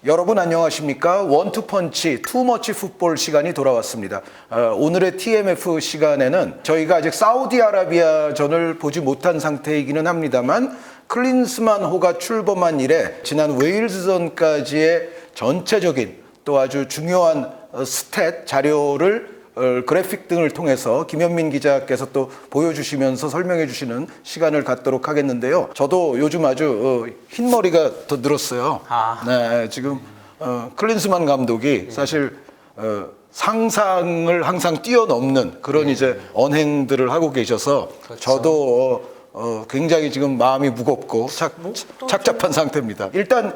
여러분 안녕하십니까? 원투펀치 투머치 풋볼 시간이 돌아왔습니다. 오늘의 TMF 시간에는 저희가 아직 사우디아라비아전을 보지 못한 상태이기는 합니다만 클린스만호가 출범한 이래 지난 웨일즈전까지의 전체적인 또 아주 중요한 스탯 자료를 그래픽 등을 통해서 김현민 기자께서 또 보여주시면서 설명해 주시는 시간을 갖도록 하겠는데요. 저도 요즘 아주 흰머리가 더 늘었어요. 네, 지금 클린스만 감독이 사실 상상을 항상 뛰어넘는 그런 이제 언행들을 하고 계셔서 그렇죠. 저도 굉장히 지금 마음이 무겁고 착잡한 상태입니다. 일단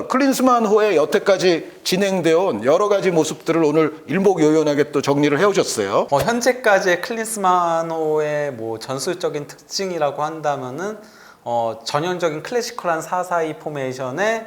클린스만호의 여태까지 진행되어 온 여러 가지 모습들을 오늘 일목요연하게 또 정리를 해오셨어요. 현재까지의 클린스만호의 뭐 전술적인 특징이라고 한다면은 전형적인 클래시컬한 4-4-2 포메이션에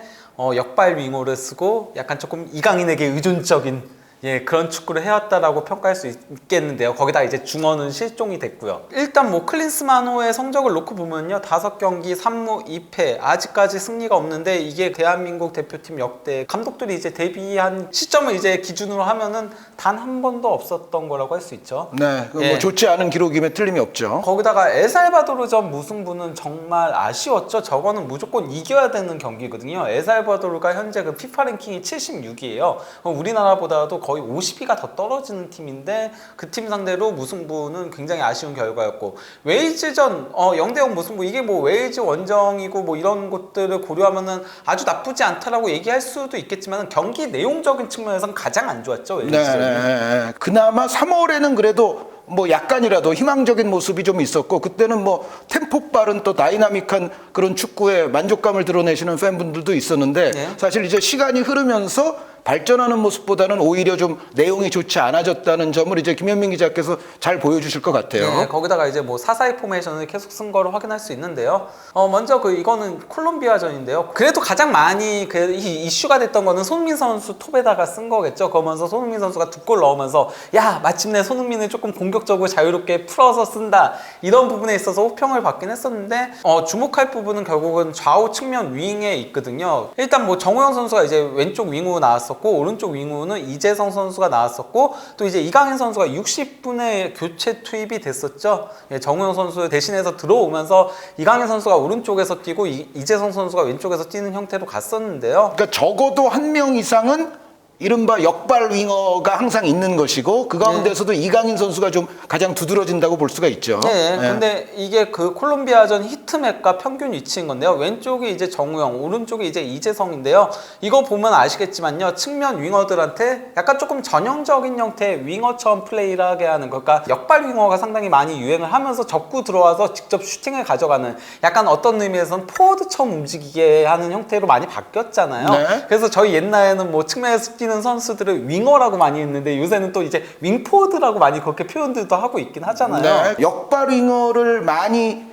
역발 윙어를 쓰고 약간 조금 이강인에게 의존적인 그런 축구를 해왔다라고 평가할 수 있겠는데요. 거기다 이제 중원은 실종이 됐고요. 일단 뭐 클린스만호의 성적을 놓고 보면요, 5경기 3무 2패, 아직까지 승리가 없는데 이게 대한민국 대표팀 역대 감독들이 이제 데뷔한 시점을 이제 기준으로 하면은 단 한 번도 없었던 거라고 할 수 있죠. 네, 뭐 좋지 않은 기록임에 틀림이 없죠. 거기다가 엘살바도르전 무승부는 정말 아쉬웠죠. 저거는 무조건 이겨야 되는 경기거든요. 엘살바도르가 현재 그 피파 랭킹이 76위예요. 우리나라보다도 거의 50위가 더 떨어지는 팀인데 그 팀 상대로 무승부는 굉장히 아쉬운 결과였고, 웨일즈전 0대0 무승부, 이게 뭐 웨일즈 원정이고 뭐 이런 것들을 고려하면은 아주 나쁘지 않다라고 얘기할 수도 있겠지만 경기 내용적인 측면에서는 가장 안 좋았죠, 웨일즈전이. 네. 그나마 3월에는 그래도 뭐 약간이라도 희망적인 모습이 좀 있었고, 그때는 뭐 템포 빠른 또 다이나믹한 그런 축구에 만족감을 드러내시는 팬분들도 있었는데, 네. 사실 이제 시간이 흐르면서 발전하는 모습보다는 오히려 좀 내용이 좋지 않아졌다는 점을 이제 김현민 기자께서 잘 보여주실 것 같아요. 네, 거기다가 이제 뭐 4-4-2 포메이션을 계속 쓴 거를 확인할 수 있는데요. 먼저 이거는 콜롬비아전인데요. 그래도 가장 많이 이슈가 됐던 거는 손흥민 선수 톱에다가 쓴 거겠죠. 그러면서 손흥민 선수가 2골 넣으면서 야, 마침내 손흥민을 조금 공격적으로 자유롭게 풀어서 쓴다, 이런 부분에 있어서 호평을 받긴 했었는데, 주목할 부분은 결국은 좌우 측면 윙에 있거든요. 일단 뭐 정우영 선수가 이제 왼쪽 윙으로 나왔었고, 오른쪽 윙으로는 이재성 선수가 나왔었고, 또 이제 이강인 선수가 60분에 교체 투입이 됐었죠. 정우영 선수 대신해서 들어오면서 이강인 선수가 오른쪽에서 뛰고 이재성 선수가 왼쪽에서 뛰는 형태로 갔었는데요. 그러니까 적어도 한 명 이상은 이른바 역발 윙어가 항상 있는 것이고, 그 가운데서도 이강인 선수가 좀 가장 두드러진다고 볼 수가 있죠. 네, 근데 이게 그 콜롬비아전 히트맵과 평균 위치인 건데요. 왼쪽이 이제 정우영, 오른쪽이 이제 이재성인데요. 이거 보면 아시겠지만요, 측면 윙어들한테 약간 조금 전형적인 형태의 윙어처럼 플레이를 하게 하는, 그러니까 역발 윙어가 상당히 많이 유행을 하면서 접구 들어와서 직접 슈팅을 가져가는, 약간 어떤 의미에서는 포워드처럼 움직이게 하는 형태로 많이 바뀌었잖아요. 네. 그래서 저희 옛날에는 뭐 측면에서 뛰는 선수들을 윙어라고 많이 했는데, 요새는 또 이제 윙포워드라고 많이 그렇게 표현들도 하고 있긴 하잖아요. 네, 역발 윙어를 많이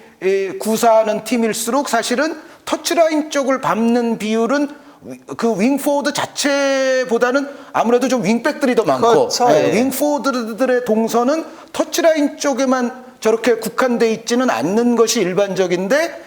구사하는 팀일수록 사실은 터치라인 쪽을 밟는 비율은 그 윙포워드 자체보다는 아무래도 좀 윙백들이 더 많고, 그렇죠, 예. 윙포워드들의 동선은 터치라인 쪽에만 저렇게 국한돼 있지는 않는 것이 일반적인데,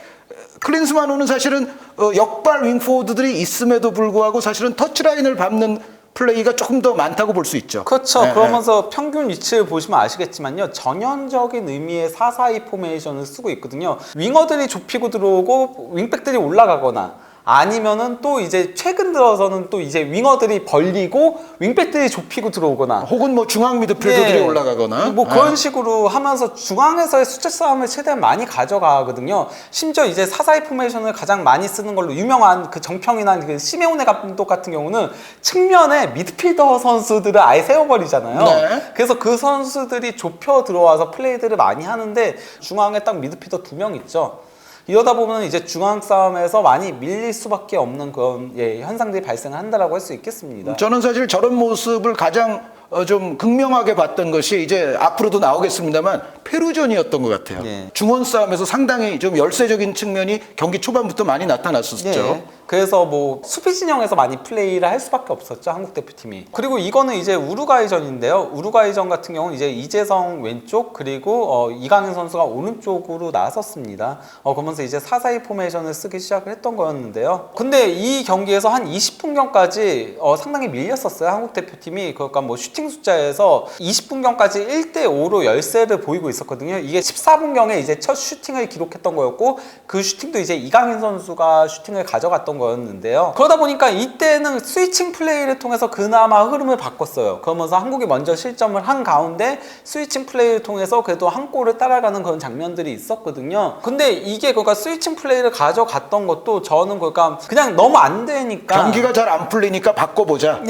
클린스만호는 사실은 역발 윙포워드들이 있음에도 불구하고 사실은 터치라인을 밟는 플레이가 조금 더 많다고 볼 수 있죠. 그렇죠. 네, 그러면서 평균 위치를 보시면 아시겠지만요, 전형적인 의미의 4-4-2 포메이션을 쓰고 있거든요. 윙어들이 좁히고 들어오고 윙백들이 올라가거나, 아니면은 또 이제 최근 들어서는 또 이제 윙어들이 벌리고 윙백들이 좁히고 들어오거나, 혹은 뭐 중앙 미드필더들이 올라가거나 뭐 그런 식으로 하면서 중앙에서의 숫자 싸움을 최대한 많이 가져가거든요. 심지어 이제 4-4-2 포메이션을 가장 많이 쓰는 걸로 유명한 그 정평이나 그 시메오네 감독 같은 경우는 측면에 미드필더 선수들을 아예 세워버리잖아요. 네. 그래서 그 선수들이 좁혀 들어와서 플레이들을 많이 하는데, 중앙에 딱 미드필더 2명 있죠. 이러다 보면 이제 중앙 싸움에서 많이 밀릴 수밖에 없는 그런 현상들이 발생한다라고 할 수 있겠습니다. 저는 사실 저런 모습을 가장 좀 극명하게 봤던 것이 이제 앞으로도 나오겠습니다만 페루전이었던 것 같아요. 예. 중원 싸움에서 상당히 좀 열세적인 측면이 경기 초반부터 많이 나타났었죠. 예. 그래서 뭐 수비 진영에서 많이 플레이를 할 수밖에 없었죠, 한국 대표팀이. 그리고 이거는 이제 우루과이전인데요. 우루과이전 같은 경우는 이제 이재성 왼쪽 그리고 이강인 선수가 오른쪽으로 나섰습니다. 그러면서 이제 4-4-2 포메이션을 쓰기 시작을 했던 거였는데요. 근데 이 경기에서 한 20분경까지 상당히 밀렸었어요, 한국 대표팀이. 그러니까 뭐 슈팅 숫자에서 20분경까지 1대5로 열세를 보이고 있었거든요. 이게 14분경에 이제 첫 슈팅을 기록했던 거였고, 그 슈팅도 이제 이강인 선수가 슈팅을 가져갔던 거였는데요. 그러다 보니까 이때는 스위칭 플레이를 통해서 그나마 흐름을 바꿨어요. 그러면서 한국이 먼저 실점을 한 가운데 스위칭 플레이를 통해서 그래도 한 골을 따라가는 그런 장면들이 있었거든요. 근데 이게 그러니까 스위칭 플레이를 가져갔던 것도 저는 그러니까 그냥 너무 안 되니까 경기가 잘 안 풀리니까 바꿔보자.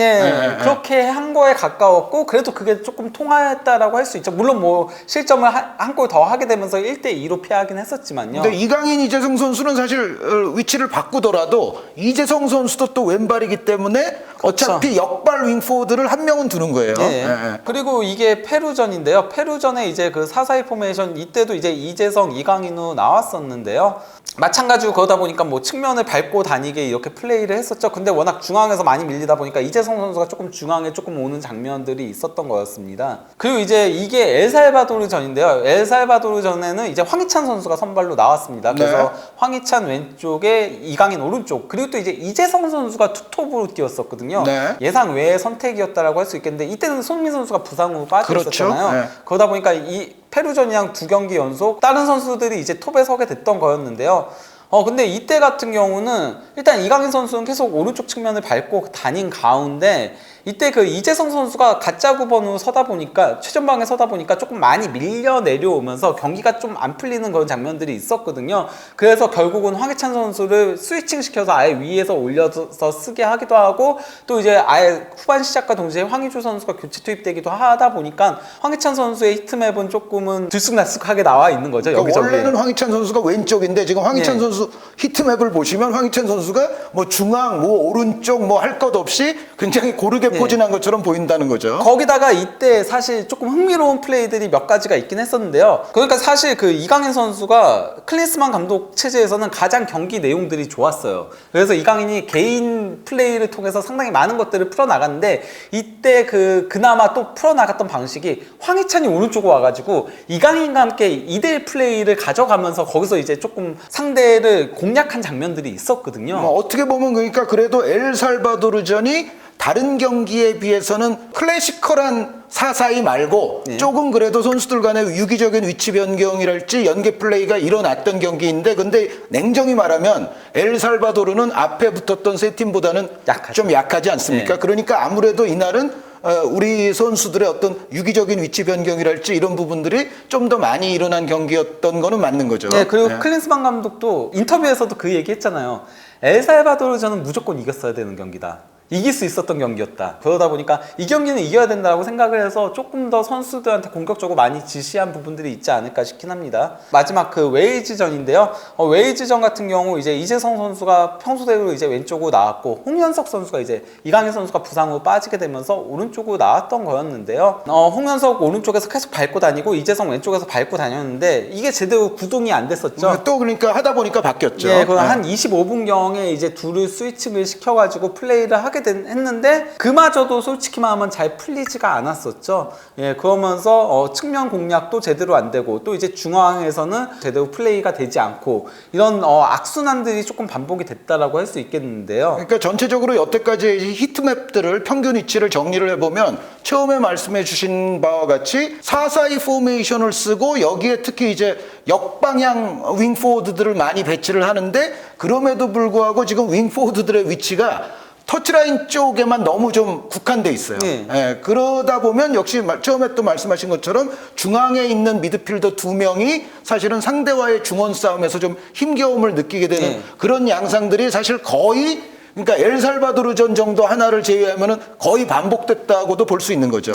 그렇게 한 거에 가까웠고, 그래도 그게 조금 통했다라고 할 수 있죠. 물론 뭐 실점을 한 골 더 하게 되면서 1대2로 패하긴 했었지만요. 근데 이강인, 이재성 선수는 사실 위치를 바꾸더라도 이재성 선수도 또 왼발이기 때문에 어차피 역발 윙포워드를 한 명은 두는 거예요. 그리고 이게 페루전인데요. 페루전에 이제 그 4-4-2 포메이션 이때도 이제 이재성, 이강인우 나왔었는데요. 마찬가지로 그러다 보니까 뭐 측면을 밟고 다니게 이렇게 플레이를 했었죠. 근데 워낙 중앙에서 많이 밀리다 보니까 이재성 선수가 조금 중앙에 조금 오는 장면들이 있었던 거였습니다. 그리고 이제 이게 엘살바도르전인데요. 엘살바도르전에는 이제 황희찬 선수가 선발로 나왔습니다. 그래서 황희찬 왼쪽에 이강인 오른쪽, 그리고 또 이제 이재성 선수가 투톱으로 뛰었었거든요. 예상 외의 선택이었다라고 할 수 있겠는데, 이때는 손흥민 선수가 부상으로 빠져 있었잖아요. 그러다 보니까 이 페루전이랑 2경기 연속 다른 선수들이 이제 톱에 서게 됐던 거였는데요. 근데 이때 같은 경우는 일단 이강인 선수는 계속 오른쪽 측면을 밟고 다닌 가운데, 이때 그 이재성 선수가 가짜 9번으로 서다 보니까, 최전방에 서다 보니까 조금 많이 밀려 내려오면서 경기가 좀 안 풀리는 그런 장면들이 있었거든요. 그래서 결국은 황희찬 선수를 스위칭 시켜서 아예 위에서 올려서 쓰게 하기도 하고, 또 이제 아예 후반 시작과 동시에 황의조 선수가 교체 투입되기도 하다 보니까 황희찬 선수의 히트맵은 조금은 들쑥날쑥하게 나와 있는 거죠. 그러니까 여기저기. 원래는 황희찬 선수가 왼쪽인데 지금 황희찬 선수 히트맵을 보시면 황희찬 선수가 뭐 중앙, 뭐 오른쪽 뭐 할 것 없이 굉장히 고르게 포진한 것처럼 보인다는 거죠. 거기다가 이때 사실 조금 흥미로운 플레이들이 몇 가지가 있긴 했었는데요. 그러니까 사실 그 이강인 선수가 클린스만 감독 체제에서는 가장 경기 내용들이 좋았어요. 그래서 이강인이 개인 플레이를 통해서 상당히 많은 것들을 풀어나갔는데, 이때 그나마 또 풀어나갔던 방식이 황희찬이 오른쪽으로 와가지고 이강인과 함께 2대1 플레이를 가져가면서 거기서 이제 조금 상대를 공략한 장면들이 있었거든요. 어떻게 보면 그러니까 그래도 엘살바도르전이 다른 경기에 비해서는 클래시컬한 4-4-2 말고 조금 그래도 선수들 간의 유기적인 위치 변경이랄지 연계 플레이가 일어났던 경기인데, 근데 냉정히 말하면 엘살바도르는 앞에 붙었던 세 팀보다는 좀 약하지 않습니까? 그러니까 아무래도 이날은 우리 선수들의 어떤 유기적인 위치 변경이랄지 이런 부분들이 좀 더 많이 일어난 경기였던 거는 맞는 거죠. 그리고 클린스만 감독도 인터뷰에서도 그 얘기 했잖아요. 엘살바도르전은 무조건 이겼어야 되는 경기다. 이길 수 있었던 경기였다. 그러다 보니까 이 경기는 이겨야 된다고 생각을 해서 조금 더 선수들한테 공격적으로 많이 지시한 부분들이 있지 않을까 싶긴 합니다. 마지막 그 웨일즈전인데요. 웨일즈전 같은 경우 이제 이재성 선수가 평소대로 이제 왼쪽으로 나왔고, 홍현석 선수가 이제 이강인 선수가 부상으로 빠지게 되면서 오른쪽으로 나왔던 거였는데요. 홍현석 오른쪽에서 계속 밟고 다니고 이재성 왼쪽에서 밟고 다녔는데 이게 제대로 구동이 안 됐었죠. 또 그러니까 하다 보니까 바뀌었죠. 한 25분경에 이제 둘을 스위칭을 시켜가지고 플레이를 하게 했는데, 그마저도 솔직히 말하면 잘 풀리지가 않았었죠. 그러면서 측면 공략도 제대로 안 되고, 또 이제 중앙에서는 제대로 플레이가 되지 않고, 이런 악순환들이 조금 반복이 됐다라고 할 수 있겠는데요. 그러니까 전체적으로 여태까지 히트맵들을 평균 위치를 정리를 해보면 처음에 말씀해 주신 바와 같이 4-4-2 포메이션을 쓰고 여기에 특히 이제 역방향 윙포워드들을 많이 배치를 하는데, 그럼에도 불구하고 지금 윙포워드들의 위치가 터치라인 쪽에만 너무 좀 국한돼 있어요. 그러다 보면 역시 처음에 또 말씀하신 것처럼 중앙에 있는 미드필더 2명이 사실은 상대와의 중원 싸움에서 좀 힘겨움을 느끼게 되는 그런 양상들이 사실 거의, 그러니까 엘살바도르전 정도 하나를 제외하면은 거의 반복됐다고도 볼 수 있는 거죠.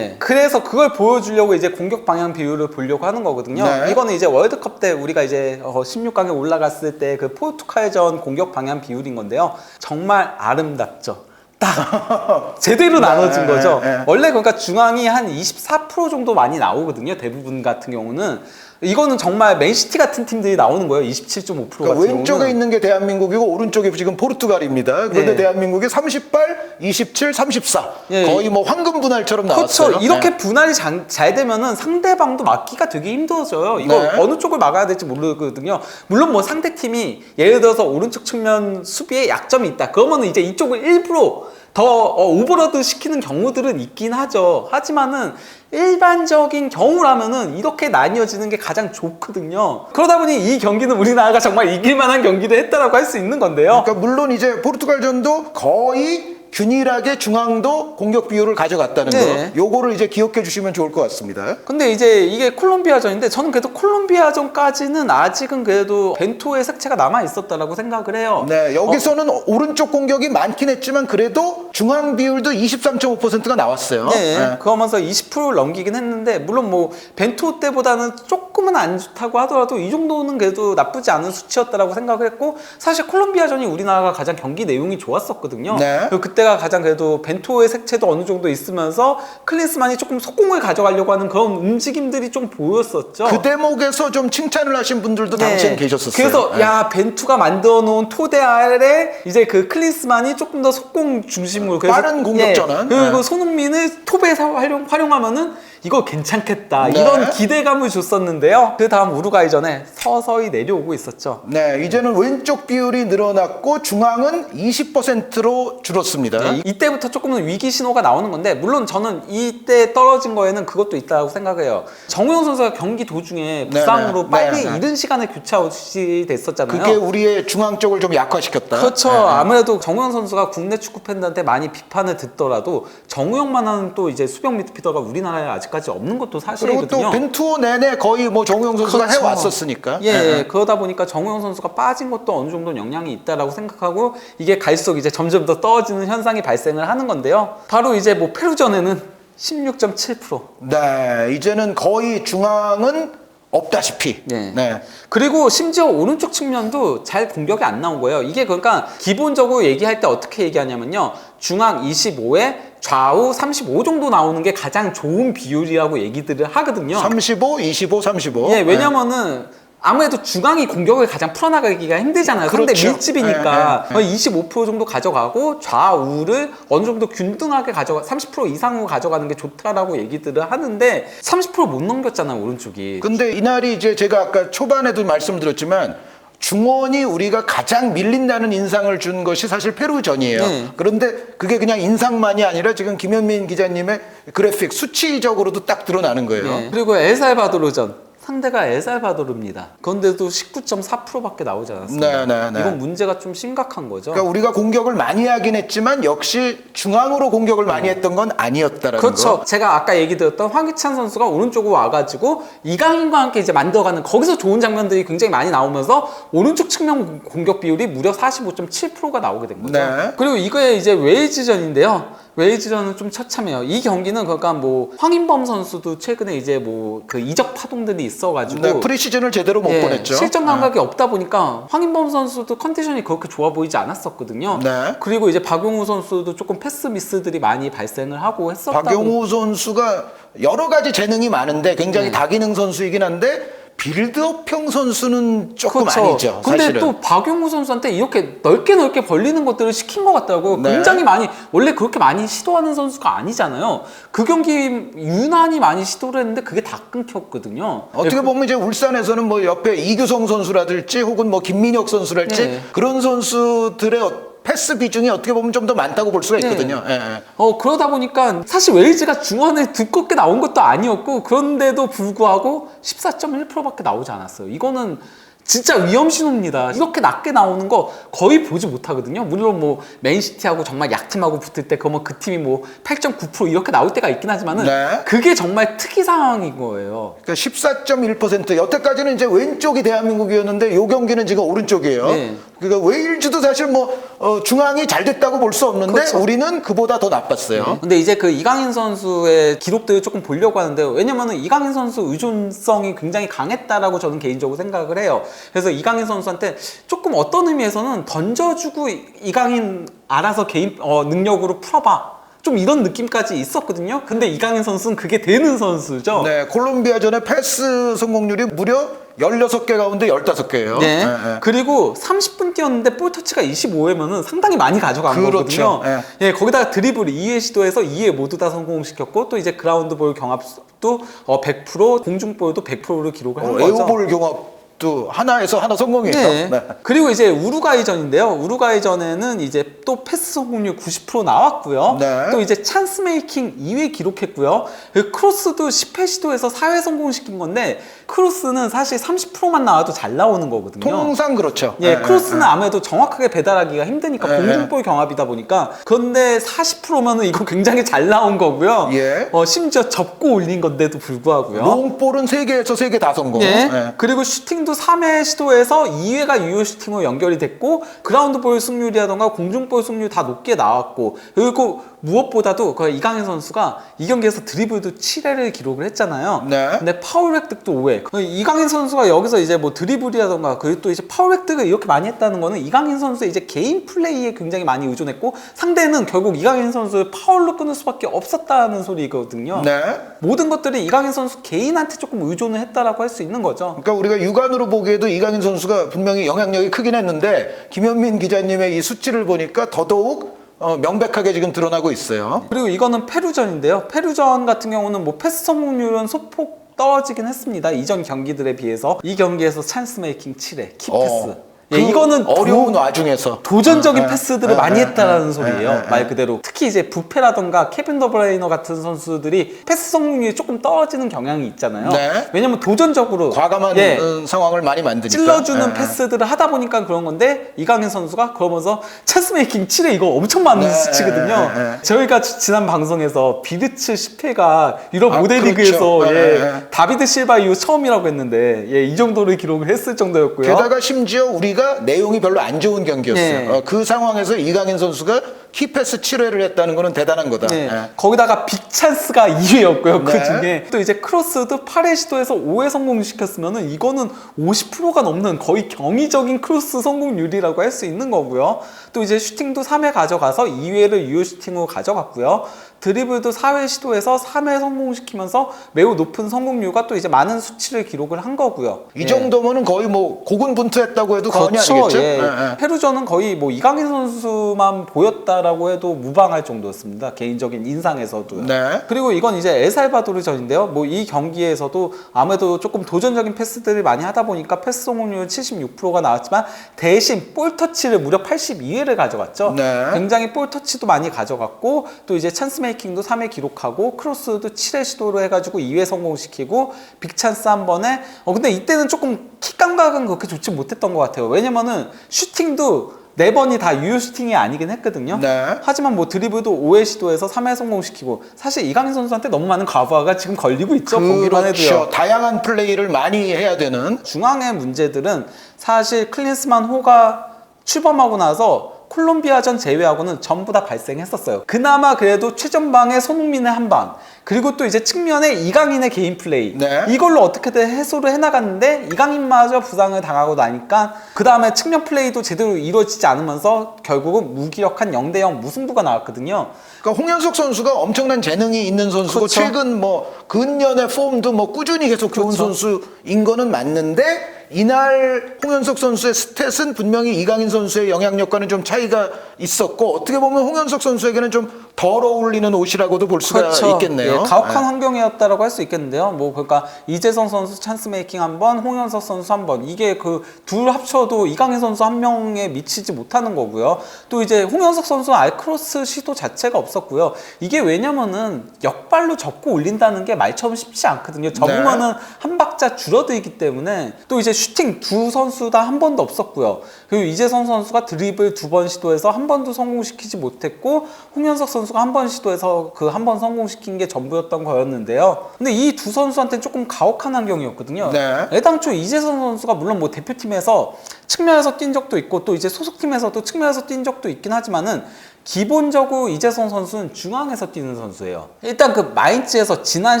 그래서 그걸 보여주려고 이제 공격 방향 비율을 보려고 하는 거거든요. 이거는 이제 월드컵 때 우리가 이제 16강에 올라갔을 때 그 포르투갈전 공격 방향 비율인 건데요. 정말 아름답죠. 딱 제대로 나눠진 거죠. 네. 원래 그러니까 중앙이 한 24% 정도 많이 나오거든요. 대부분 같은 경우는. 이거는 정말 맨시티 같은 팀들이 나오는 거예요. 27.5% 그러니까 같은 왼쪽에 경우는. 있는 게 대한민국이고 오른쪽이 지금 포르투갈입니다. 그런데 네. 대한민국이 38, 27, 34 예. 거의 뭐 황금 분할처럼 그렇죠. 나왔어요. 이렇게 네. 분할이 잘 되면은 상대방도 막기가 되게 힘들어져요. 이거 네. 어느 쪽을 막아야 될지 모르거든요. 물론 뭐 상대 팀이 예를 들어서 오른쪽 측면 수비에 약점이 있다. 그러면은 이제 이쪽을 일부러 더 오버로드 시키는 경우들은 있긴 하죠. 하지만은 일반적인 경우라면은 이렇게 나뉘어지는 게 가장 좋거든요. 그러다 보니 이 경기는 우리나라가 정말 이길 만한 경기를 했다라고 할 수 있는 건데요. 그러니까 물론 이제 포르투갈전도 거의 균일하게 중앙도 공격 비율을 가져갔다는 네. 거. 요거를 이제 기억해 주시면 좋을 것 같습니다. 근데 이제 이게 콜롬비아전인데 저는 그래도 콜롬비아전까지는 아직은 그래도 벤투의 색채가 남아 있었다라고 생각을 해요. 네, 여기서는 오른쪽 공격이 많긴 했지만 그래도 중앙 비율도 23.5%가 나왔어요. 네, 그러면서 20%를 넘기긴 했는데 물론 뭐 벤투 때보다는 조금은 안 좋다고 하더라도 이 정도는 그래도 나쁘지 않은 수치였다라고 생각을 했고 사실 콜롬비아전이 우리나라가 가장 경기 내용이 좋았었거든요. 네. 그리고 그때가 가장 그래도 벤투의 색채도 어느 정도 있으면서 클린스만이 조금 속공을 가져가려고 하는 그런 움직임들이 좀 보였었죠. 그 대목에서 좀 칭찬을 하신 분들도 당시엔 계셨었어요. 그래서 네. 야 벤투가 만들어 놓은 토대 아래 이제 그 클린스만이 조금 더 속공 중심으로 빠른 공격 전환. 그리고 네. 손흥민을 톱에서 활용하면은 이거 괜찮겠다 네. 이런 기대감을 줬었는데요. 그 다음 우루과이전에 서서히 내려오고 있었죠. 네, 이제는 왼쪽 비율이 늘어났고 중앙은 20%로 줄었습니다. 네, 이때부터 조금은 위기 신호가 나오는 건데 물론 저는 이때 떨어진 거에는 그것도 있다고 생각해요. 정우영 선수가 경기 도중에 부상으로 네, 빨리 네. 이른 시간에 교체 아웃이 됐었잖아요. 그게 우리의 중앙 쪽을 좀 약화시켰다. 그렇죠. 네. 아무래도 정우영 선수가 국내 축구 팬들한테 많이 비판을 듣더라도 정우영만한 또 이제 수비형 미드필더가 우리나라에 아직까지 없는 것도 그리고 사실이거든요. 또 벤투어 내내 거의 뭐 정우영 선수가 그렇죠. 해왔었으니까. 예, 네. 그러다 보니까 정우영 선수가 빠진 것도 어느 정도 영향이 있다라고 생각하고 이게 갈수록 이제 점점 더 떨어지는 현상이 발생을 하는 건데요. 바로 이제 뭐 페루전에는 16.7%. 네, 이제는 거의 중앙은 없다시피. 네. 네. 그리고 심지어 오른쪽 측면도 잘 공격이 안 나온 거예요. 이게 그러니까 기본적으로 얘기할 때 어떻게 얘기하냐면요. 중앙 25에 좌우 35 정도 나오는 게 가장 좋은 비율이라고 얘기들을 하거든요. 35, 25, 35. 예, 왜냐면은 아무래도 중앙이 공격을 가장 풀어나가기가 힘들잖아요. 상대 그렇죠. 밀집이니까 네, 네, 거의 25% 정도 가져가고 좌우를 어느 정도 균등하게 30% 이상으로 가져가는 게 좋다라고 얘기들을 하는데 30%못 넘겼잖아요, 오른쪽이. 근데 이날이 이제 제가 아까 초반에도 말씀드렸지만 중원이 우리가 가장 밀린다는 인상을 준 것이 사실 페루전이에요. 네. 그런데 그게 그냥 인상만이 아니라 지금 김현민 기자님의 그래픽 수치적으로도 딱 드러나는 거예요. 네. 그리고 엘살바도르전. 상대가 엘살바도르입니다. 그런데도 19.4%밖에 나오지 않았습니다. 네. 이건 문제가 좀 심각한 거죠. 그러니까 우리가 공격을 많이 하긴 했지만 역시 중앙으로 공격을 많이 했던 건 아니었다라는 그렇죠. 거. 제가 아까 얘기 드렸던 황희찬 선수가 오른쪽으로 와가지고 이강인과 함께 이제 만들어가는 거기서 좋은 장면들이 굉장히 많이 나오면서 오른쪽 측면 공격 비율이 무려 45.7%가 나오게 된 거죠. 네. 그리고 이거에 이제 웨일즈전인데요. 웨일즈전은 좀 처참해요. 이 경기는 그러니까 뭐 황인범 선수도 최근에 이제 뭐 그 이적 파동들이 있어가지고 네, 프리시즌을 제대로 못 보냈죠. 실전 감각이 없다 보니까 황인범 선수도 컨디션이 그렇게 좋아 보이지 않았었거든요. 네. 그리고 이제 박용우 선수도 조금 패스 미스들이 많이 발생을 하고 했었다. 박용우 선수가 여러 가지 재능이 많은데 굉장히 네. 다기능 선수이긴 한데 빌드업형 선수는 조금 그렇죠. 아니죠. 근데 사실은. 또 박용우 선수한테 이렇게 넓게 벌리는 것들을 시킨 것 같다고 네. 굉장히 많이 원래 그렇게 많이 시도하는 선수가 아니잖아요. 그 경기 유난히 많이 시도를 했는데 그게 다 끊겼거든요. 어떻게 보면 이제 울산에서는 뭐 옆에 이규성 선수라든지 혹은 뭐 김민혁 선수랄지 네. 그런 선수들의 패스 비중이 어떻게 보면 좀 더 많다고 볼 수가 있거든요. 예, 예. 그러다 보니까 사실 웨일즈가 중원에 두껍게 나온 것도 아니었고 그런데도 불구하고 14.1%밖에 나오지 않았어요. 이거는 진짜 위험 신호입니다. 이렇게 낮게 나오는 거 거의 보지 못하거든요. 물론 뭐 맨시티하고 정말 약팀하고 붙을 때 그러면 그 팀이 뭐 8.9% 이렇게 나올 때가 있긴 하지만은 네. 그게 정말 특이 상황인 거예요. 그러니까 14.1% 여태까지는 이제 왼쪽이 대한민국이었는데 요 경기는 지금 오른쪽이에요. 네. 그러니까 웨일즈도 사실 뭐 중앙이 잘 됐다고 볼 수 없는데 그렇죠. 우리는 그보다 더 나빴어요. 근데 이제 그 이강인 선수의 기록들을 조금 보려고 하는데, 왜냐면은 이강인 선수 의존성이 굉장히 강했다라고 저는 개인적으로 생각을 해요. 그래서 이강인 선수한테 조금 어떤 의미에서는 던져주고 이강인 알아서 개인 능력으로 풀어봐, 좀 이런 느낌까지 있었거든요. 근데 이강인 선수는 그게 되는 선수죠. 네, 콜롬비아전에 패스 성공률이 무려 16개 가운데 15개예요. 네. 그리고 30분 뛰었는데 볼 터치가 25회면은 상당히 많이 가져간 그렇죠. 거거든요. 예, 거기다가 드리블 2회 시도해서 2회 모두 다 성공시켰고, 또 이제 그라운드 볼 경합도 100%, 공중볼도 100%를 기록을 한 거죠. 에어볼 경합도 하나에서 하나 성공이에요. 네. 네. 그리고 이제 우루과이전인데요. 우루과이전에는 이제 또 패스 성공률 90% 나왔고요. 네. 또 이제 찬스 메이킹 2회 기록했고요. 그리고 크로스도 10회 시도에서 4회 성공시킨 건데, 크로스는 사실 30%만 나와도 잘 나오는 거거든요. 통상 그렇죠. 예, 크로스는 아무래도 정확하게 배달하기가 힘드니까 공중볼 경합이다 보니까. 그런데 40%면은 이거 굉장히 잘 나온 거고요. 예. 심지어 접고 올린 건데도 불구하고요. 롱볼은 3개에서 3개 다 성공. 예. 예. 그리고 슈팅도 3회 시도에서 2회가 유효 슈팅으로 연결이 됐고, 그라운드 볼 승률이라던가 공중볼 승률 다 높게 나왔고, 그리고 무엇보다도 그 이강인 선수가 이 경기에서 드리블도 7회를 기록을 했잖아요. 네. 근데 파울 획득도 5회. 이강인 선수가 여기서 이제 뭐 드리블이라던가 그리고 또 이제 파울 획득을 이렇게 많이 했다는 거는 이강인 선수의 이제 개인 플레이에 굉장히 많이 의존했고, 상대는 결국 이강인 선수를 파울로 끊을 수밖에 없었다는 소리거든요. 네. 모든 것들이 이강인 선수 개인한테 조금 의존을 했다라고 할 수 있는 거죠. 그러니까 우리가 육안으로 보기에도 이강인 선수가 분명히 영향력이 크긴 했는데, 김현민 기자님의 이 수치를 보니까 더더욱 명백하게 지금 드러나고 있어요. 그리고 이거는 페루전인데요. 페루전 같은 경우는 뭐 패스 성공률은 소폭 떨어지긴 했습니다. 이전 경기들에 비해서. 이 경기에서 찬스 메이킹 7회, 키패스. 예, 이거는 어려운 와중에서 도전적인 패스들을 많이 했다라는 소리예요. 예. 말 그대로. 특히 이제 부페라던가 케빈 더브레이너 같은 선수들이 패스 성공률이 조금 떨어지는 경향이 있잖아요. 네. 왜냐면 도전적으로 과감한 상황을 많이 만드니까 찔러주는 예. 패스들을 하다 보니까 그런 건데, 이강인 선수가 그러면서 찬스 메이킹 7회 이거 엄청 많은 수치거든요. 저희가 지난 방송에서 비르츠 10회가 유럽 모델리그에서 그렇죠. 다비드 실바 이후 처음이라고 했는데, 이 정도를 기록을 했을 정도였고요. 게다가 심지어 우리가 내용이 별로 안 좋은 경기였어요. 네. 그 상황에서 이강인 선수가 키패스 7회를 했다는 거는 대단한 거다. 네. 예. 거기다가 빅찬스가 2회였고요. 그 네. 중에 또 이제 크로스도 8회 시도에서 5회 성공시켰으면은 이거는 50%가 넘는 거의 경이적인 크로스 성공률이라고 할 수 있는 거고요. 또 이제 슈팅도 3회 가져가서 2회를 유효 슈팅으로 가져갔고요. 드리블도 4회 시도에서 3회 성공시키면서 매우 높은 성공률과 또 이제 많은 수치를 기록을 한 거고요. 이 정도면은 거의 뭐 고군분투했다고 해도 과언이 그렇죠. 아니겠죠? 예. 예. 페루전은 거의 뭐 이강인 선수만 보였다라고 해도 무방할 정도였습니다. 개인적인 인상에서도요. 네. 그리고 이건 이제 엘살바도르전인데요. 뭐 이 경기에서도 아무래도 조금 도전적인 패스들을 많이 하다 보니까 패스 성공률 76%가 나왔지만, 대신 볼 터치를 무려 82회를 가져갔죠. 네. 굉장히 볼 터치도 많이 가져갔고, 또 이제 찬스 메이킹도 3회 기록하고, 크로스도 7회 시도로 해가지고 2회 성공시키고, 빅찬스 한 번에. 근데 이때는 조금 킥 감각은 그렇게 좋지 못했던 것 같아요. 왜냐면은 슈팅도 4번이 다 유효 슈팅이 아니긴 했거든요. 네. 하지만 뭐 드리블도 5회 시도해서 3회 성공시키고, 사실 이강인 선수한테 너무 많은 과부하가 지금 걸리고 있죠. 보기만 해도요. 그렇죠. 다양한 플레이를 많이 해야 되는. 중앙의 문제들은 사실 클린스만 호가 출범하고 나서 콜롬비아전 제외하고는 전부 다 발생했었어요. 그나마 그래도 최전방에 손흥민의 한 방, 그리고 또 이제 측면에 이강인의 개인 플레이, 네. 이걸로 어떻게든 해소를 해나갔는데, 이강인마저 부상을 당하고 나니까 그 다음에 측면 플레이도 제대로 이루어지지 않으면서 결국은 무기력한 0대0 무승부가 나왔거든요. 그러니까 홍현석 선수가 엄청난 재능이 있는 선수고, 그렇죠. 최근 뭐 근년의 폼도 뭐 꾸준히 계속 좋은 그렇죠. 선수인 거는 맞는데, 이날 홍현석 선수의 스탯은 분명히 이강인 선수의 영향력과는 좀 차이가 있었고, 어떻게 보면 홍현석 선수에게는 좀 덜 어울리는 옷이라고도 볼 수가 있겠네요. 예, 가혹한 환경이었다라고 할 수 있겠는데요. 뭐 그러니까 이재성 선수 찬스 메이킹 한 번, 홍현석 선수 한 번, 이게 그 둘 합쳐도 이강인 선수 한 명에 미치지 못하는 거고요. 또 이제 홍현석 선수는 알크로스 시도 자체가 없었고요. 이게 왜냐면은 역발로 접고 올린다는 게 말처럼 쉽지 않거든요. 접으면은 한 박자 줄어들기 때문에. 또 이제 슈팅 두 선수 다 한 번도 없었고요. 그리고 이재성 선수가 드리블 2번 시도해서 한 번도 성공시키지 못했고, 홍현석 선수가 한 번 시도해서 그 한 번 성공시킨 게 전부였던 거였는데요. 근데 이 두 선수한테는 조금 가혹한 환경이었거든요. 네. 애당초 이재성 선수가 물론 뭐 대표팀에서 측면에서 뛴 적도 있고 또 이제 소속팀에서도 측면에서 뛴 적도 있긴 하지만은 기본적으로 이재성 선수는 중앙에서 뛰는 선수예요. 일단 그 마인츠에서 지난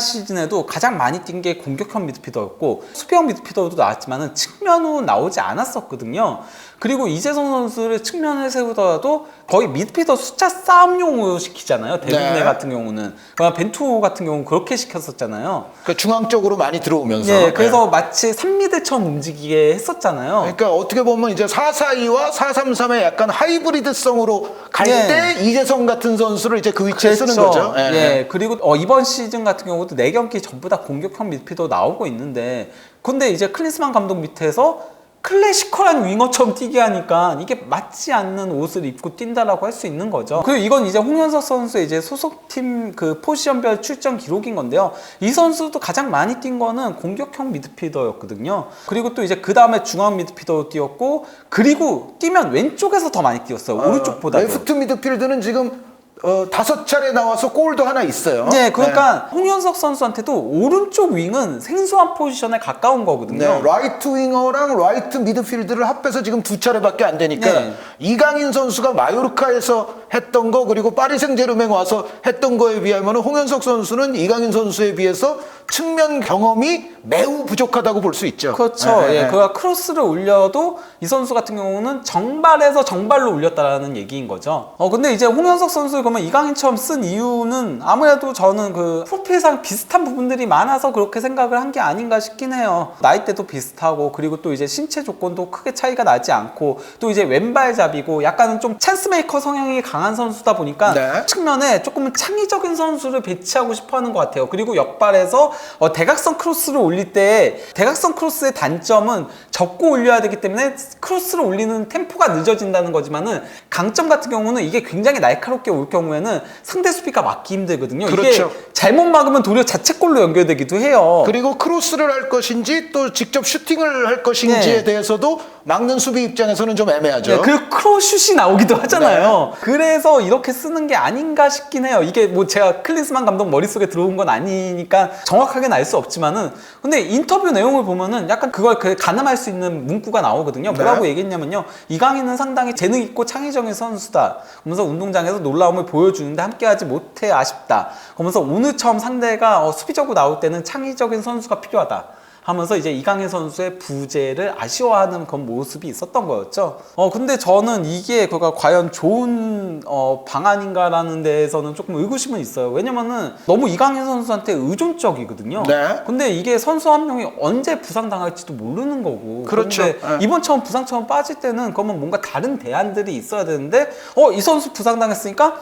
시즌에도 가장 많이 뛴 게 공격형 미드필더였고 수비형 미드필더도 나왔지만은 측면으로 나오지 않았었거든요. 그리고 이재성 선수를 측면에 세우더라도 거의 미드필더 숫자 싸움용으로 시키잖아요. 대부분의 네. 같은 같은 경우는 벤투 같은 경우는 그렇게 시켰었잖아요. 그 중앙 쪽으로 많이 들어오면서. 예, 그래서 마치 3미드처럼 움직이게 했었잖아요. 그러니까 어떻게 보면 이제 4-4-2와 4-3-3의 약간 하이브리드성으로 갈 예. 때 이재성 같은 선수를 이제 그 위치에 쓰는 거죠. 예. 예. 그리고 이번 시즌 같은 경우도 4경기 전부 다 공격형 미드필더 나오고 있는데 근데 이제 클린스만 감독 밑에서 클래시컬한 윙어처럼 뛰게 하니까 이게 맞지 않는 옷을 입고 뛴다라고 할 수 있는 거죠. 그리고 이건 이제 홍현석 선수의 이제 소속팀 그 포지션별 출전 기록인 건데요. 이 선수도 가장 많이 뛴 거는 공격형 미드필더였거든요. 그리고 또 이제 그 다음에 중앙 미드필더로 뛰었고 그리고 뛰면 왼쪽에서 더 많이 뛰었어요. 오른쪽보다. 레프트 미드필드는 지금 5차례 나와서 골도 하나 있어요. 네, 그러니까 홍현석 선수한테도 오른쪽 윙은 생소한 포지션에 가까운 거거든요. 네, 라이트 윙어랑 라이트 미드필드를 합해서 지금 2차례밖에 안 되니까 네. 이강인 선수가 마요르카에서 했던 거 그리고 파리 생제르맹 와서 했던 거에 비하면 홍현석 선수는 이강인 선수에 비해서 측면 경험이 매우 부족하다고 볼 수 있죠. 그렇죠. 네, 예, 네. 그가 크로스를 올려도 이 선수 같은 경우는 정발에서 정발로 올렸다라는 얘기인 거죠. 근데 이제 홍현석 선수를 그러면 이강인처럼 쓴 이유는 아무래도 저는 그 프로필상 비슷한 부분들이 많아서 그렇게 생각을 한 게 아닌가 싶긴 해요. 나이대도 비슷하고 그리고 또 이제 신체 조건도 크게 차이가 나지 않고 또 이제 왼발잡이고 약간은 좀 찬스메이커 성향이 강한 선수다 보니까 네. 측면에 조금 창의적인 선수를 배치하고 싶어 하는 것 같아요. 그리고 역발에서 대각선 크로스를 올릴 때 대각선 크로스의 단점은 접고 올려야 되기 때문에 크로스를 올리는 템포가 늦어진다는 거지만은 강점 같은 경우는 이게 굉장히 날카롭게 올 경우에는 상대 수비가 막기 힘들거든요. 그렇죠. 이게 잘못 막으면 도리어 자책골로 연결되기도 해요. 그리고 크로스를 할 것인지 또 직접 슈팅을 할 것인지에 네. 대해서도 막는 수비 입장에서는 좀 애매하죠. 네, 그리고 크로슛이 나오기도 하잖아요. 그래서 이렇게 쓰는 게 아닌가 싶긴 해요. 이게 뭐 제가 클린스만 감독 머릿속에 들어온 건 아니니까 정확하게는 알 수 없지만은 근데 인터뷰 내용을 보면은 약간 그걸 가늠할 수 있는 문구가 나오거든요. 뭐라고 얘기했냐면요. 이강인은 상당히 재능 있고 창의적인 선수다. 그러면서 운동장에서 놀라움을 보여주는데 함께하지 못해 아쉽다. 그러면서 오늘 처음 상대가 수비적으로 나올 때는 창의적인 선수가 필요하다. 하면서 이제 이강인 선수의 부재를 아쉬워하는 그런 모습이 있었던 거였죠. 근데 저는 이게 그가 과연 좋은 방안인가라는 데에서는 조금 의구심은 있어요. 왜냐면은 너무 이강인 선수한테 의존적이거든요. 네. 근데 이게 선수 한 명이 언제 부상당할지도 모르는 거고. 그렇죠. 그런데 네. 이번처럼 부상처럼 빠질 때는 그러면 뭔가 다른 대안들이 있어야 되는데 이 선수 부상당했으니까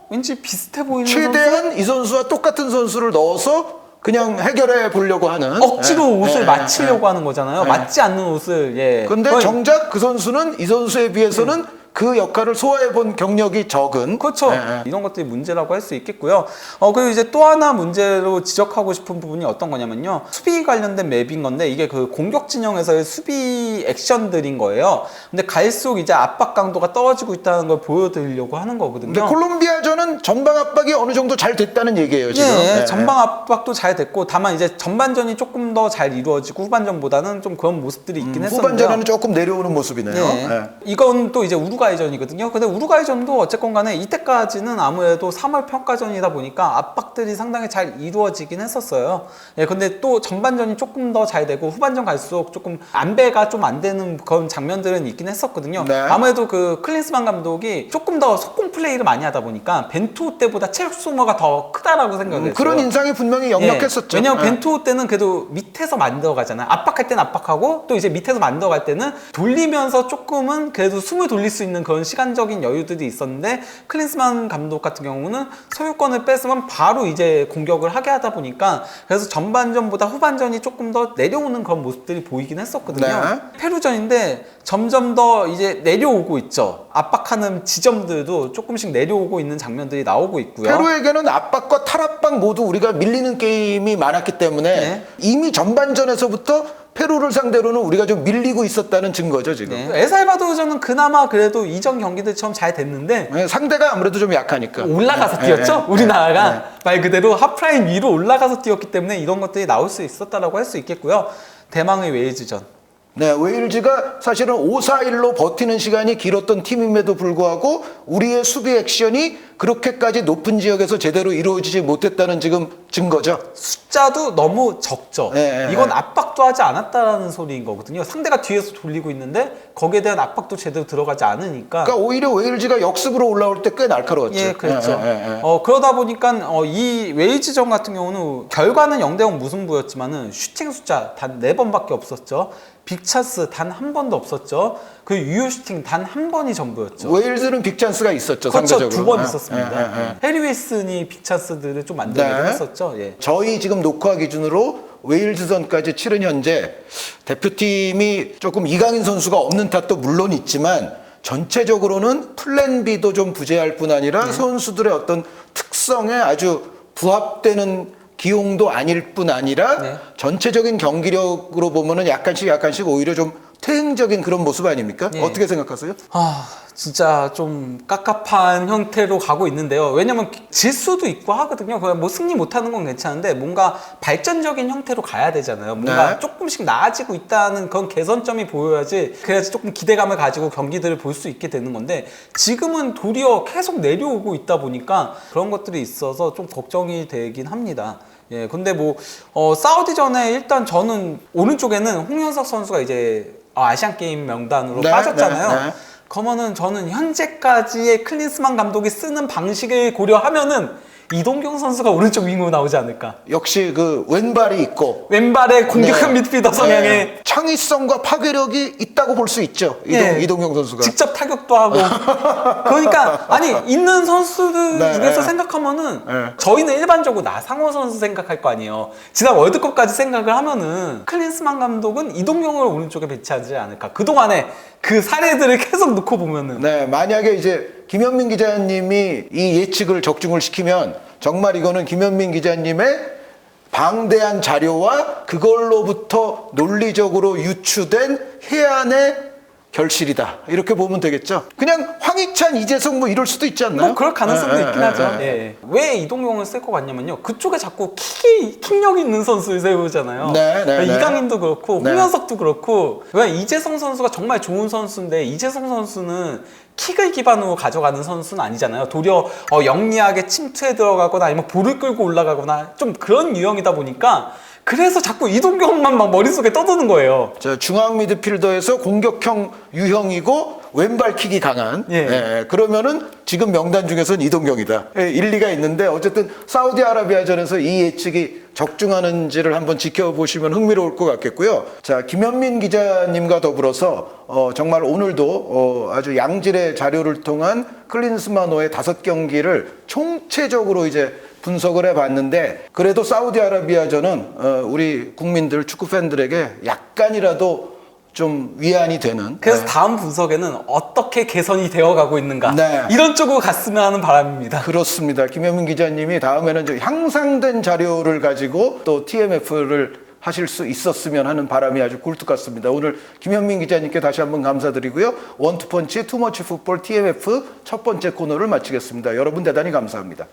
왠지 비슷해 보이는 최대한 선수? 이 선수와 똑같은 선수를 넣어서 그냥 해결해 보려고 하는 억지로 예, 옷을 예, 맞추려고 예. 하는 거잖아요. 맞지 않는 옷을. 예. 근데 거의- 정작 그 선수는 이 선수에 비해서는 그 역할을 소화해 본 경력이 적은 그렇죠. 예, 예. 이런 것들이 문제라고 할 수 있겠고요. 그리고 이제 또 하나 문제로 지적하고 싶은 부분이 어떤 거냐면요. 수비 관련된 맵인 건데 이게 그 공격 진영에서의 수비 액션들인 거예요. 근데 갈수록 이제 압박 강도가 떨어지고 있다는 걸 보여드리려고 하는 거거든요. 근데 콜롬비아전은 전방 압박이 어느 정도 잘 됐다는 얘기예요, 지금. 예, 예, 전방 압박도 잘 됐고 다만 이제 전반전이 조금 더 잘 이루어지고 후반전보다는 좀 그런 모습들이 있긴 했었는데요. 후반전에는 조금 내려오는 모습이네요. 네. 예. 이건 또 이제 우루과이전이거든요. 근데 우루과이전도 어쨌건 간에 이때까지는 아무래도 3월 평가전이다 보니까 압박들이 상당히 잘 이루어지긴 했었어요. 예, 근데 또 전반전이 조금 더 잘 되고 후반전 갈수록 조금 안배가 좀 안 되는 그런 장면들은 있긴 했었거든요. 네. 아무래도 그 클린스만 감독이 조금 더 속공 플레이를 많이 하다 보니까 벤투 때보다 체력 소모가 더 크다라고 생각했어요. 그런 인상이 분명히 역력했었죠. 예, 왜냐면 예. 벤투 때는 그래도 밑에서 만들어가잖아요. 압박할 때는 압박하고 또 이제 밑에서 만들어갈 때는 돌리면서 조금은 그래도 숨을 돌릴 수 있는 그런 시간적인 여유들이 있었는데 클린스만 감독 같은 경우는 소유권을 뺏으면 바로 이제 공격을 하게 하다 보니까 그래서 전반전보다 후반전이 조금 더 내려오는 그런 모습들이 보이긴 했었거든요. 네. 페루전인데 점점 더 이제 내려오고 있죠. 압박하는 지점들도 조금씩 내려오고 있는 장면들이 나오고 있고요. 페루에게는 압박과 탈압박 모두 우리가 밀리는 게임이 많았기 때문에 네. 이미 전반전에서부터 페루를 상대로는 우리가 좀 밀리고 있었다는 증거죠, 지금. 네. 엘살바도르전은 그나마 그래도 이전 경기들처럼 잘 됐는데 네, 상대가 아무래도 좀 약하니까. 올라가서 네, 뛰었죠. 네, 우리나라가 네. 말 그대로 하프라인 위로 올라가서 뛰었기 때문에 이런 것들이 나올 수 있었다라고 할 수 있겠고요. 대망의 웨일즈전. 네, 웨일즈가 사실은 5-4-1로 버티는 시간이 길었던 팀임에도 불구하고 우리의 수비 액션이 그렇게까지 높은 지역에서 제대로 이루어지지 못했다는 지금 증거죠. 숫자도 너무 적죠. 네, 이건 압박도 하지 않았다라는 소리인 거거든요. 상대가 뒤에서 돌리고 있는데 거기에 대한 압박도 제대로 들어가지 않으니까. 그러니까 오히려 웨일즈가 역습으로 올라올 때 꽤 날카로웠죠. 예, 그렇죠. 그러다 보니까 이 웨일즈전 같은 경우는 결과는 0-0 무승부였지만은 슈팅 숫자 단 4번밖에 없었죠. 빅찬스 단 한 번도 없었죠. 그 유효 슈팅 단 한 번이 전부였죠. 웨일즈는 빅찬스가 있었죠. 그렇죠. 상대적으로. 2번 있었습니다. 해리 윌슨이 빅찬스들을 좀 만들긴 네. 했었죠. 예. 저희 지금 녹화 기준으로 웨일즈전까지 치른 현재 대표팀이 조금 이강인 선수가 없는 탓도 물론 있지만 전체적으로는 플랜 B도 좀 부재할 뿐 아니라 선수들의 어떤 특성에 아주 부합되는 기용도 아닐 뿐 아니라 전체적인 경기력으로 보면은 약간씩 오히려 좀 퇴행적인 그런 모습 아닙니까? 어떻게 생각하세요? 진짜 좀 깝깝한 형태로 가고 있는데요. 왜냐면 질 수도 있고 하거든요. 그냥 뭐 승리 못하는 건 괜찮은데 뭔가 발전적인 형태로 가야 되잖아요. 뭔가 조금씩 나아지고 있다는 그런 개선점이 보여야지 그래야지 조금 기대감을 가지고 경기들을 볼 수 있게 되는 건데 지금은 도리어 계속 내려오고 있다 보니까 그런 것들이 있어서 좀 걱정이 되긴 합니다. 예, 근데 뭐 사우디전에 일단 저는 오른쪽에는 홍현석 선수가 이제 아시안 게임 명단으로 빠졌잖아요. 그러면은 저는 현재까지의 클린스만 감독이 쓰는 방식을 고려하면은 이동경 선수가 오른쪽 윙으로 나오지 않을까. 역시 그 왼발이 있고 왼발의 공격형 미드필더 성향의 창의성과 파괴력이 있다고 볼 수 있죠. 이동경 선수가 직접 타격도 하고. 그러니까 아니 있는 선수들 중에서 생각하면은 저희는 일반적으로 나상호 선수 생각할 거 아니에요. 지난 월드컵까지 생각을 하면은 클린스만 감독은 이동경을 오른쪽에 배치하지 않을까. 그동안에 그 사례들을 계속 놓고 보면은 만약에 이제 김현민 기자님이 이 예측을 적중을 시키면 정말 이거는 김현민 기자님의 방대한 자료와 그걸로부터 논리적으로 유추된 해안의 결실이다. 이렇게 보면 되겠죠. 그냥 황희찬, 이재성 뭐 이럴 수도 있지 않나요? 뭐 그럴 가능성도 있긴 하죠. 왜 이동경을 쓸 것 같냐면요. 그쪽에 자꾸 킥력 있는 선수를 세우잖아요. 이강인도 그렇고 홍현석도 그렇고. 왜 이재성 선수가 정말 좋은 선수인데 이재성 선수는 킥을 기반으로 가져가는 선수는 아니잖아요. 도리어 영리하게 침투에 들어가거나 아니면 볼을 끌고 올라가거나 좀 그런 유형이다 보니까 그래서 자꾸 이동경만 막 머릿속에 떠도는 거예요. 중앙 미드필더에서 공격형 유형이고 왼발 킥이 강한. 그러면은 지금 명단 중에서는 이동경이다. 일리가 있는데 어쨌든 사우디아라비아전에서 이 예측이 적중하는지를 한번 지켜보시면 흥미로울 것 같겠고요. 자, 김현민 기자님과 더불어서 정말 오늘도 아주 양질의 자료를 통한 클린스만호의 5경기를 총체적으로 이제 분석을 해봤는데 그래도 사우디아라비아전은 우리 국민들 축구 팬들에게 약간이라도 좀 위안이 되는. 그래서 다음 분석에는 어떻게 개선이 되어가고 있는가 이런 쪽으로 갔으면 하는 바람입니다. 그렇습니다. 김현민 기자님이 다음에는 좀 향상된 자료를 가지고 또 TMF를 하실 수 있었으면 하는 바람이 아주 굴뚝 같습니다. 오늘 김현민 기자님께 다시 한번 감사드리고요. 원투펀치 투머치 풋볼 TMF 첫 번째 코너를 마치겠습니다. 여러분 대단히 감사합니다.